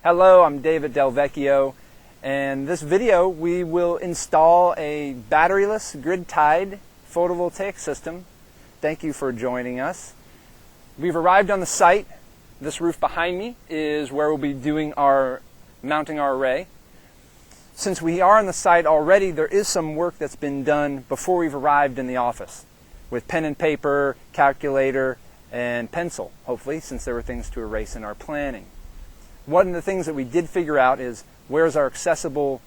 Hello, I'm David Del Vecchio, and this video we will install a batteryless grid-tied photovoltaic system. Thank you for joining us. We've arrived on the site. This roof behind me is where we'll be mounting our array. Since we are on the site already, there is some work that's been done before we've arrived in the office with pen and paper, calculator, and pencil, hopefully, since there were things to erase in our planning. One of the things that we did figure out is where's our accessible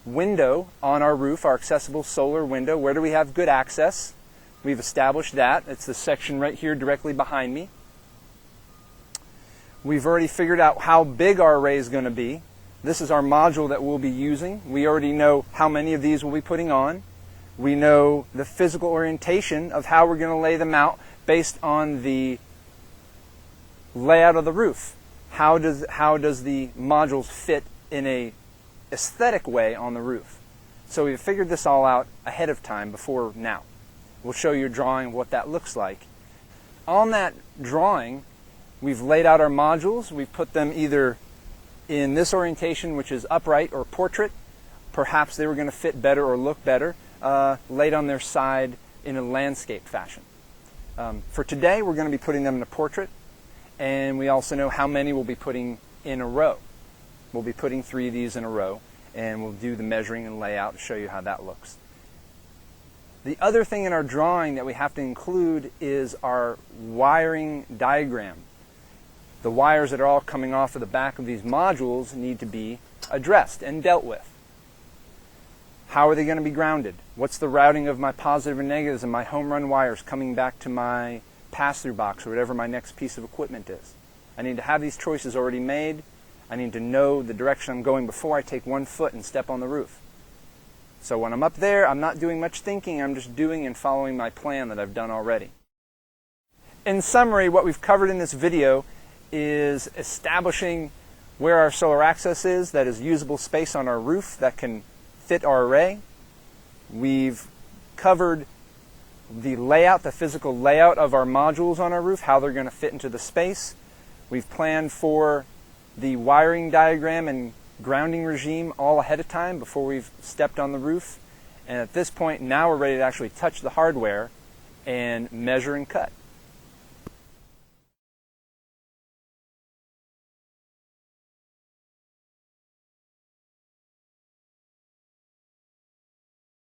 window on our roof, our accessible solar window. Where do we have good access? We've established that. It's the section right here directly behind me. We've already figured out how big our array is going to be. This is our module that we'll be using. We already know how many of these we'll be putting on. We know the physical orientation of how we're going to lay them out based on the layout of the roof. How does the modules fit in a aesthetic way on the roof? So we've figured this all out ahead of time before now. We'll show you a drawing of what that looks like. On that drawing, we've laid out our modules. We've put them either in this orientation, which is upright or portrait. Perhaps they were going to fit better or look better, laid on their side in a landscape fashion. For today, we're going to be putting them in a portrait. And we also know how many we'll be putting in a row. We'll be putting 3 of these in a row, and we'll do the measuring and layout to show you how that looks. The other thing in our drawing that we have to include is our wiring diagram. The wires that are all coming off of the back of these modules need to be addressed and dealt with. How are they going to be grounded? What's the routing of my positive and negatives and my home run wires coming back to my pass-through box or whatever my next piece of equipment is? I need to have these choices already made. I need to know the direction I'm going before I take one foot and step on the roof. So when I'm up there, I'm not doing much thinking. I'm just doing and following my plan that I've done already. In summary, what we've covered in this video is establishing where our solar access is, that is usable space on our roof that can fit our array. We've covered the layout, the physical layout of our modules on our roof, how they're going to fit into the space. We've planned for the wiring diagram and grounding regime all ahead of time before we've stepped on the roof. And at this point, now we're ready to actually touch the hardware and measure and cut.